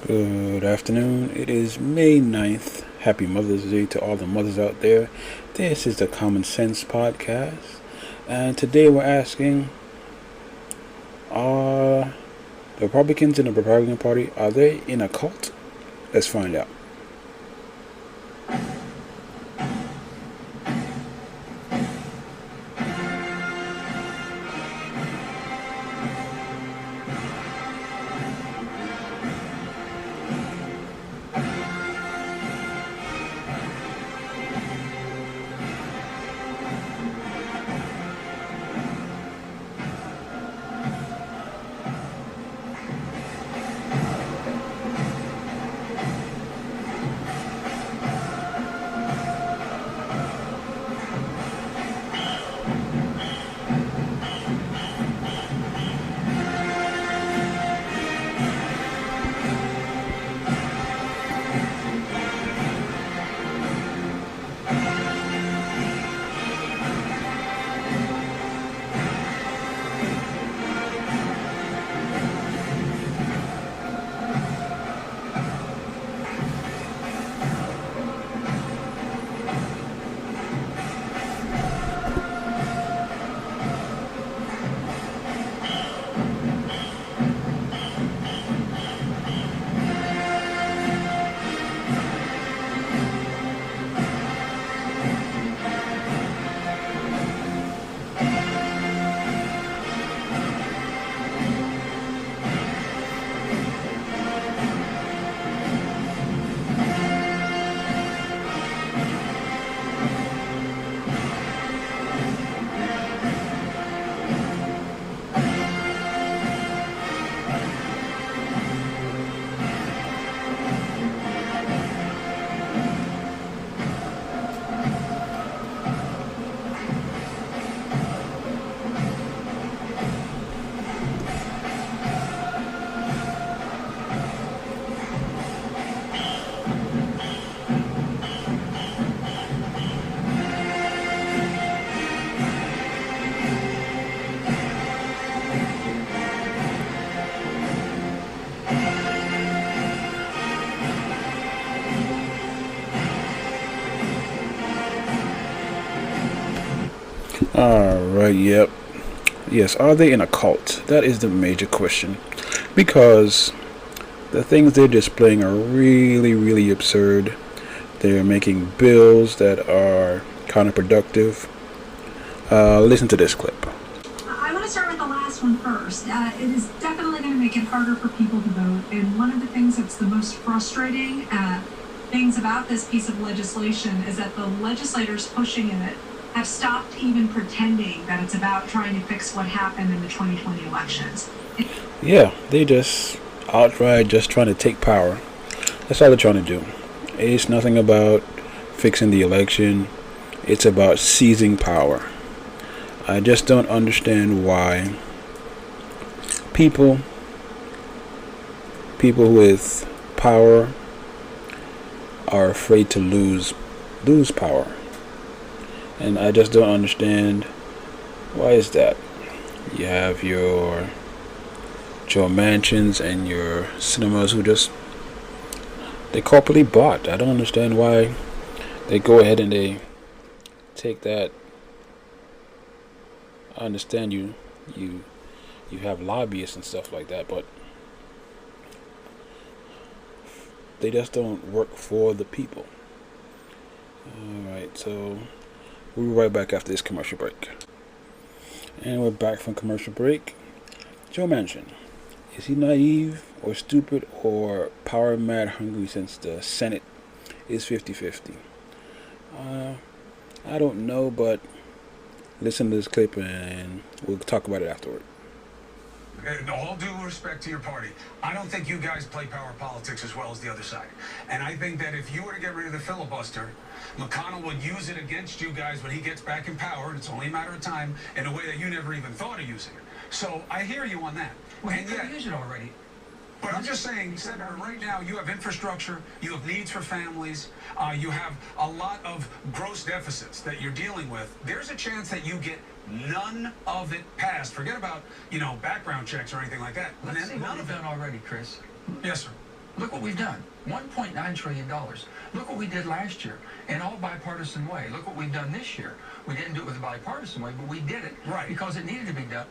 Good afternoon. It is May 9th. Happy Mother's Day to all the mothers out there. This is the Common Sense Podcast. And today we're asking, are the Republicans in the Republican Party, are they in a cult? Let's find out. Alright, yep. Yes, are they in a cult? That is the major question. Because the things they're displaying are really, really absurd. They're making bills that are counterproductive. Listen to this clip. I want to start with the last one first. It is definitely going to make it harder for people to vote. And one of the things that's the most frustrating things about this piece of legislation is that the legislators pushing it have stopped even pretending that it's about trying to fix what happened in the 2020 elections. Yeah, they just outright just trying to take power. That's all they're trying to do. It's nothing about fixing the election. It's about seizing power. I just don't understand why people with power are afraid to lose power. And I just don't understand why is that. You have your Joe Manchins and your cinemas who they corporately bought. I don't understand why they go ahead and they take that. I understand you have lobbyists and stuff like that, but they just don't work for the people. Alright, so we'll be right back after this commercial break. And we're back from commercial break. Joe Manchin. Is he naive or stupid or power mad hungry since the Senate is 50-50? I don't know, but listen to this clip and we'll talk about it afterward. In all due respect to your party, I don't think you guys play power politics as well as the other side. And I think that if you were to get rid of the filibuster, McConnell would use it against you guys when he gets back in power, and it's only a matter of time, in a way that you never even thought of using it. So I hear you on that. Well, he could use it already. But I'm just saying, Senator, right now you have infrastructure, you have needs for families, you have a lot of gross deficits that you're dealing with. There's a chance that you get none of it passed. Forget about, background checks or anything like that. Let's see what we've done already, Chris. Yes, sir. Look what we've done. $1.9 trillion. Look what we did last year in all bipartisan way. Look what we've done this year. We didn't do it with a bipartisan way, but we did it because it needed to be done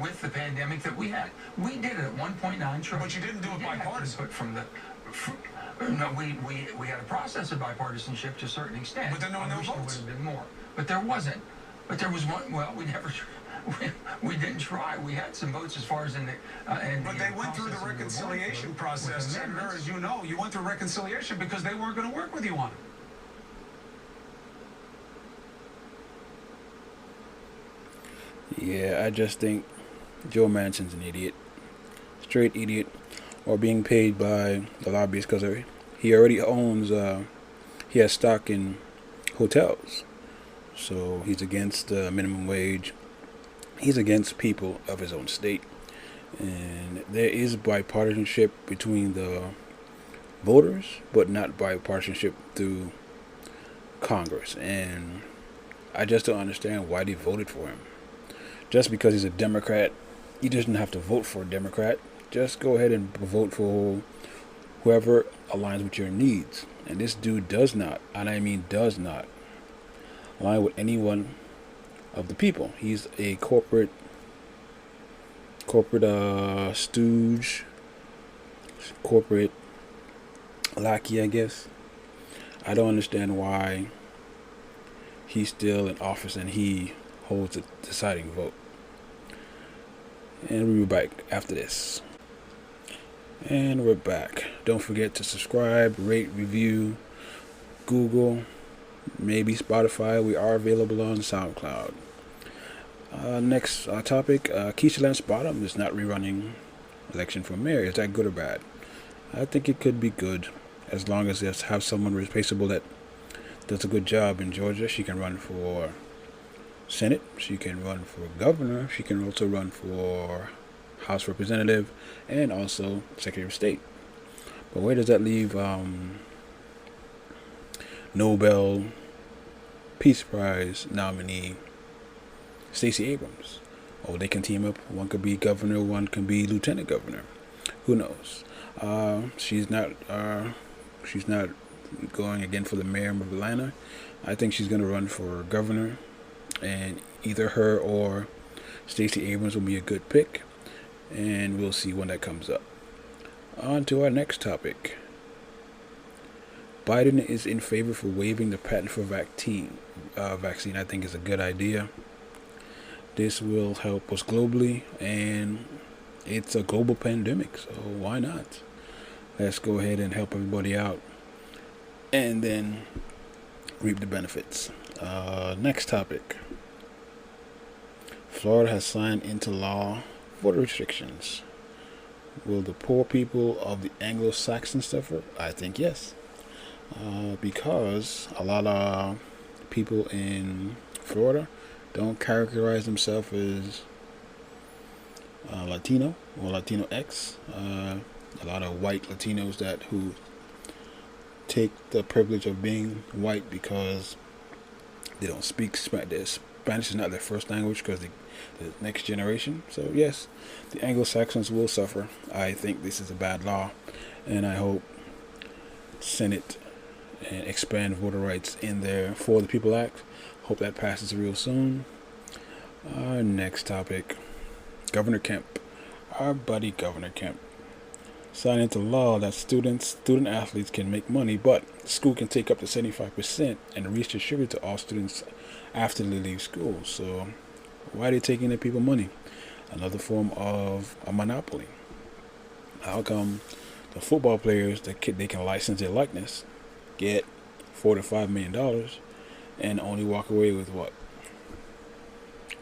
with the pandemic that we had. We did it at 1.9 trillion. But you didn't do it bipartisan. No, we had a process of bipartisanship to a certain extent. But then there were no votes. There would have been more. But there wasn't. But there was one. Well, we didn't try. We had some votes as far as in the. But they went through the reconciliation process, Senator, as you know. You went through reconciliation because they weren't going to work with you on it. Yeah, I just think Joe Manchin's an idiot. Straight idiot. Or being paid by the lobbyists because he already owns, he has stock in hotels. So he's against minimum wage. He's against people of his own state. And there is bipartisanship between the voters, but not bipartisanship through Congress. And I just don't understand why they voted for him. Just because he's a Democrat, he doesn't have to vote for a Democrat. Just go ahead and vote for whoever aligns with your needs. And this dude does not, and I mean does not, align with anyone of the people. He's a corporate stooge, corporate lackey, I guess. I don't understand why he's still in office and he holds the deciding vote. And we'll be back after this. And we're back. Don't forget to subscribe, rate, review, Google, maybe Spotify. We are available on SoundCloud. Next topic, Keisha Lance Bottom is not rerunning election for mayor. Is that good or bad? I think it could be good, as long as they have someone replaceable that does a good job in Georgia. She can run for Senate. She can run for governor. She can also run for House Representative and also Secretary of State. But where does that leave Nobel Peace Prize nominee Stacey Abrams? Oh, they can team up. One could be governor, one can be lieutenant governor. Who knows? She's not going again for the mayor of Atlanta. I think she's going to run for governor, and either her or Stacey Abrams will be a good pick. And we'll see when that comes up. On to our next topic. Biden is in favor for waiving the patent for vaccine. I think is a good idea. This will help us globally, and it's a global pandemic, so why not? Let's go ahead and help everybody out, and then reap the benefits. Next topic. Florida has signed into law voter restrictions. Will the poor people of the Anglo Saxon suffer? I think yes. Because a lot of people in Florida don't characterize themselves as Latino or Latinx. A lot of white Latinos who take the privilege of being white because they don't speak Spanish. Spanish is not their first language because the next generation. So yes, the Anglo-Saxons will suffer. I think this is a bad law, and I hope Senate and expand voter rights in their For the People Act. Hope that passes real soon. Our next topic, Governor Kemp. Our buddy Governor Kemp signed into law that student athletes can make money, but school can take up to 75% and redistribute to all students after they leave school. So why are they taking the people money? Another form of a monopoly. How come the football players, they can license their likeness, get $4 to $5 million, and only walk away with what?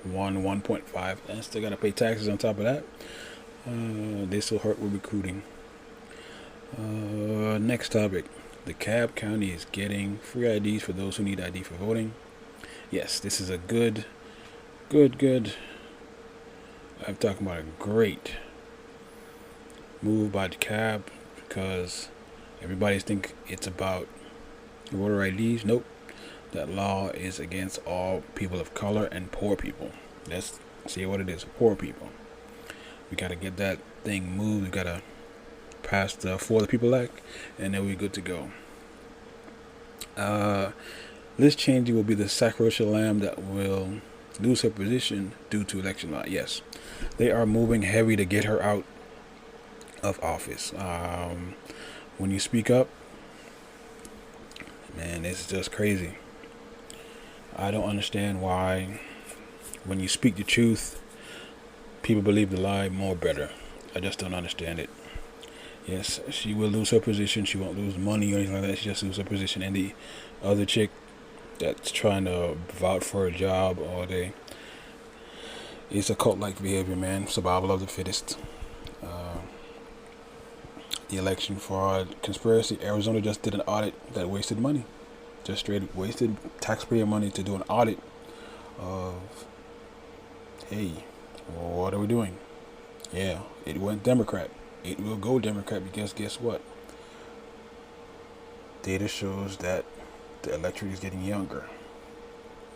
1.5, and still got to pay taxes on top of that? This will hurt with recruiting. Next topic. DeKalb County is getting free IDs for those who need ID for voting. Yes, this is a good. I'm talking about a great move by DeKalb, because everybody's think it's about voter IDs. Nope. That law is against all people of color and poor people. Let's see what it is. Poor people. We got to get that thing moved. We got to pass the For the People Act, and then we're good to go. Liz Cheney will be the sacrificial lamb that will lose her position due to election law. Yes, they are moving heavy to get her out of office. When you speak up, man, it's just crazy. I don't understand why when you speak the truth, people believe the lie more better. I just don't understand it. Yes, she will lose her position. She won't lose money or anything like that. She just lose her position. And the other chick that's trying to vouch for a job all day, it's a cult-like behavior, man. Survival of the fittest. The election fraud conspiracy. Arizona just did an audit that wasted money. Just straight wasted taxpayer money to do an audit of, hey, what are we doing? Yeah, it went Democrat. It will go Democrat because guess what? Data shows that the electorate is getting younger,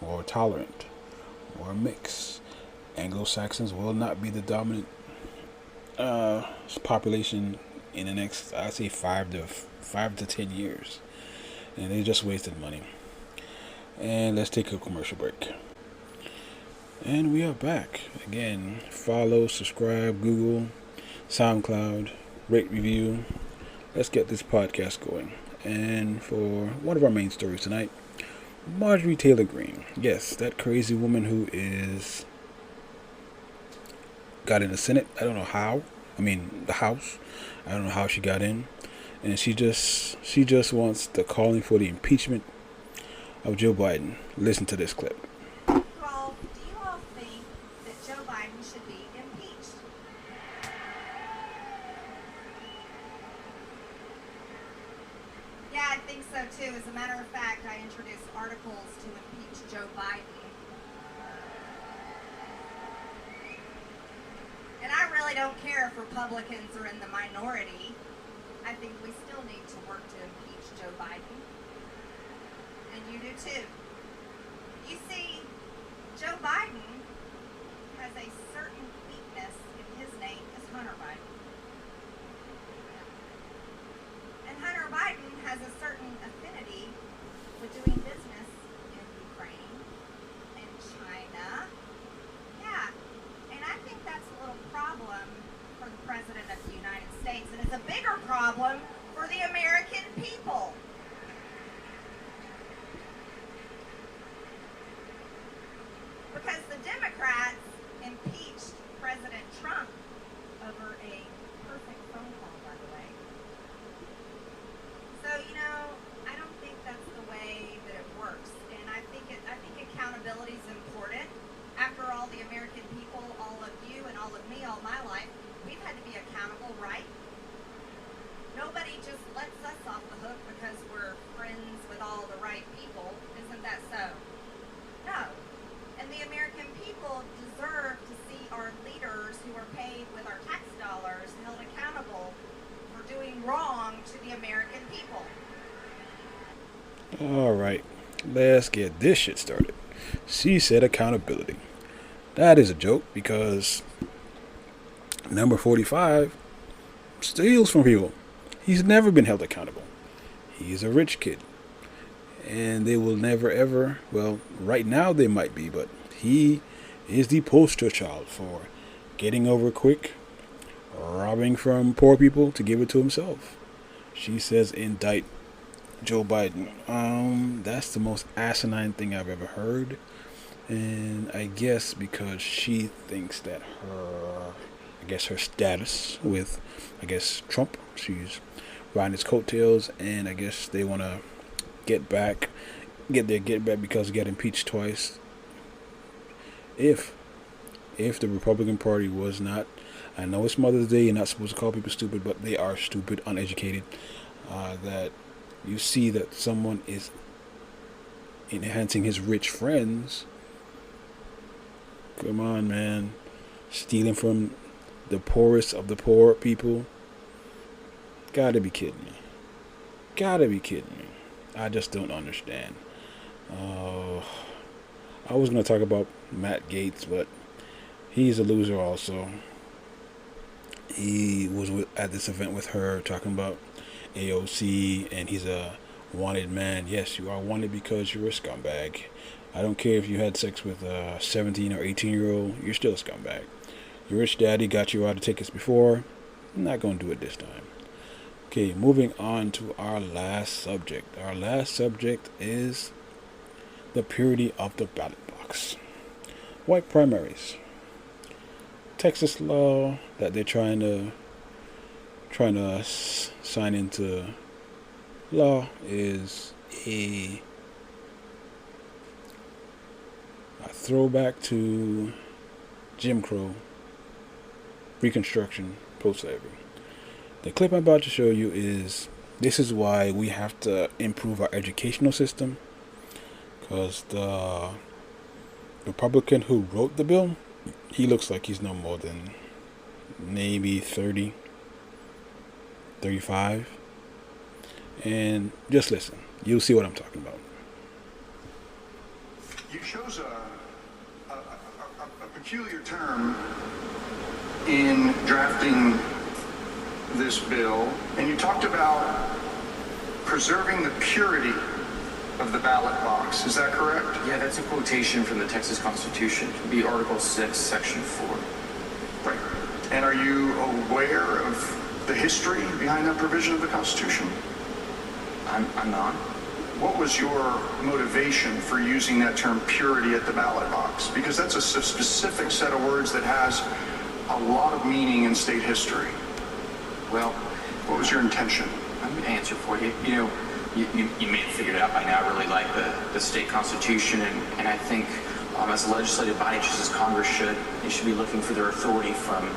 more tolerant, more mixed. Anglo Saxons will not be the dominant population in the next, I'd say, 5 to 10 years, and they just wasted money. And let's take a commercial break. And we are back again. Follow, subscribe, Google, SoundCloud, rate, review. Let's get this podcast going. And for one of our main stories tonight, Marjorie Taylor Greene. Yes, that crazy woman who got in the Senate. I don't know how. The House. I don't know how she got in. And she just wants the calling for the impeachment of Joe Biden. Listen to this clip. Well, do you all think that Joe Biden should be impeached? Yeah, I think so too. As a matter of fact, I introduced articles to impeach Joe Biden. And I really don't care if Republicans are in the minority. I think we still need to work to impeach Joe Biden. And you do too. You see, Joe Biden has a certain weakness in his name is Hunter Biden. And Hunter Biden has a certain affinity with doing business in Ukraine and China. Yeah, and I think that's a little problem for the President of the United States, and it's a bigger problem for the American people. Because the Democrats impeached President Trump over a perfect phone call, by the way. So, I don't think that's the way that it works. And I think accountability is important. After all, the American people, all of you and all of me, all my life, we've had to be accountable, right? Nobody just lets us off the hook because we're friends with all the right people. Isn't that so? No. And the American people deserve to see our leaders who are paid with our tax dollars held accountable for doing wrong to the American people. All right, let's get this shit started. She said accountability. That is a joke because number 45 steals from people. He's never been held accountable. He's a rich kid. And they will never ever, well, right now they might be, but he is the poster child for getting over quick, robbing from poor people to give it to himself. She says indict Joe Biden. That's the most asinine thing I've ever heard. And I guess because she thinks that her status with, Trump, she's riding his coattails, and I guess they want to get back because he got impeached twice. If the Republican Party was not, I know it's Mother's Day, you're not supposed to call people stupid, but they are stupid, uneducated, that you see that someone is enhancing his rich friends. Come on, man. Stealing from the poorest of the poor people. Gotta be kidding me. I just don't understand. I was going to talk about Matt Gaetz, but he's a loser also. he was at this event with her talking about AOC, and he's a wanted man. Yes, you are wanted because you're a scumbag. I don't care if you had sex with a 17 or 18-year-old, you're still a scumbag. Your rich daddy got you out of tickets before, I'm not going to do it this time. Okay, moving on to our last subject. Our last subject is the purity of the ballot box. White primaries. Texas law that they're trying to sign into law is a throwback to Jim Crow, Reconstruction, post-slavery. The clip I'm about to show you this is why we have to improve our educational system, because the Republican who wrote the bill, he looks like he's no more than maybe 30, 35. And just listen. You'll see what I'm talking about. You chose a peculiar term in drafting this bill, and you talked about preserving the purity of the ballot box. Is that correct? Yeah, that's a quotation from the Texas Constitution. It would be Article 6, Section 4. Right. And are you aware of the history behind that provision of the Constitution? I'm not. What was your motivation for using that term purity at the ballot box? Because that's a specific set of words that has a lot of meaning in state history. Well, what was your intention? I'm going to answer for you. You know, you may have figured it out by now. I really like the state constitution, and I think as a legislative body, just as Congress should, they should be looking for their authority from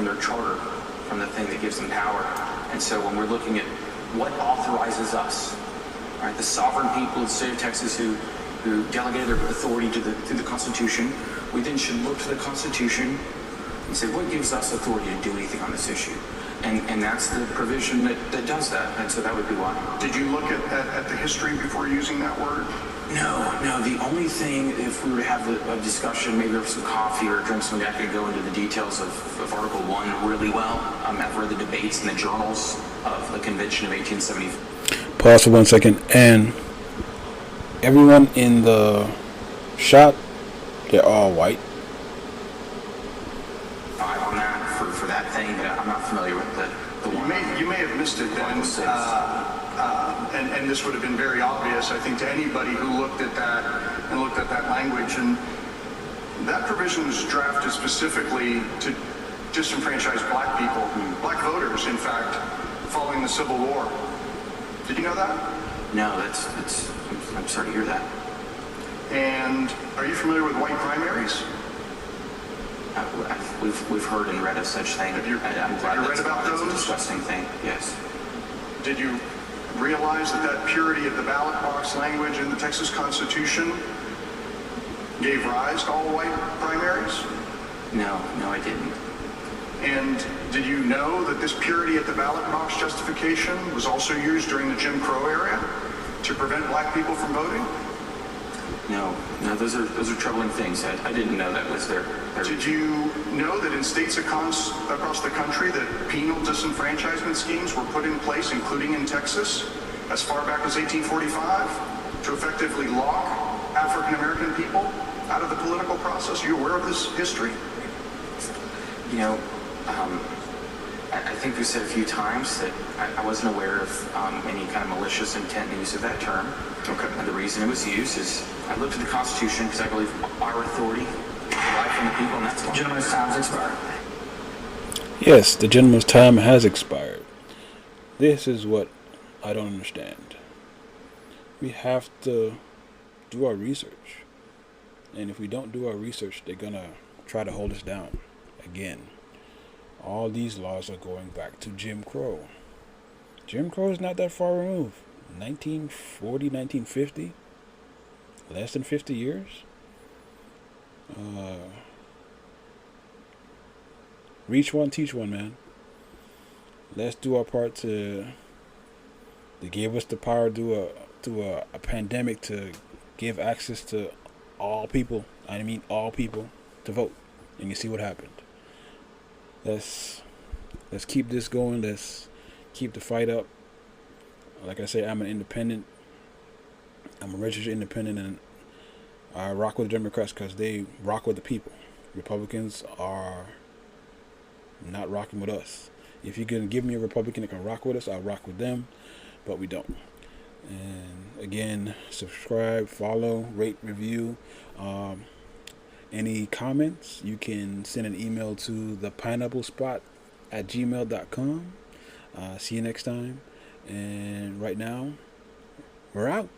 their charter, from the thing that gives them power. And so when we're looking at what authorizes us, right, the sovereign people of the state of Texas who delegated their authority through the Constitution, we then should look to the Constitution and say, what gives us authority to do anything on this issue? And that's the provision that does that. And so that would be why. Did you look at the history before using that word? No. The only thing, if we were to have a discussion, maybe over some coffee or drink something, I could go into the details of Article 1 really well. I've read the debates and the journals of the Convention of 1870. Pause for 1 second. And everyone in the shot, they're all white. On that for that thing, but I'm not familiar with the one. You may have missed it then, and this would have been very obvious, I think, to anybody who looked at that language. And that provision was drafted specifically to disenfranchise black people, black voters, in fact, following the Civil War. Did you know that? No, I'm sorry to hear that. And are you familiar with white primaries? We've heard and read of such thing. Have you read about those? It's a disgusting thing, yes. Did you realize that purity of the ballot box language in the Texas Constitution gave rise to all white primaries? No, I didn't. And did you know that this purity at the ballot box justification was also used during the Jim Crow era to prevent black people from voting? No, those are troubling things. I didn't know that was their. Did you know that in states across the country that penal disenfranchisement schemes were put in place, including in Texas, as far back as 1845, to effectively lock African American people out of the political process? Are you aware of this history? You know, I think we said a few times that I wasn't aware of any kind of malicious intent in use of that term. Okay. And the reason it was used is I looked at the Constitution because I believe our authority is derived from the people, and that's why. Gentleman's time's expired. Yes, the gentleman's time has expired. This is what I don't understand. We have to do our research. And if we don't do our research, they're going to try to hold us down again. All these laws are going back to Jim Crow. Jim Crow is not that far removed. 1940, 1950. Less than 50 years. Reach one, teach one, man. Let's do our part to give us the power to a pandemic to give access to all people. I mean all people to vote. And you see what happened. Let's Let's keep this going. Let's keep the fight up. Like I say, I'm an independent. I'm a registered independent, and I rock with the Democrats because they rock with the people. Republicans are not rocking with us. If you can give me a Republican that can rock with us, I'll rock with them, but we don't. And again, subscribe, follow, rate, review. Any comments, you can send an email to thepineapplespot@gmail.com. See you next time. And right now, we're out.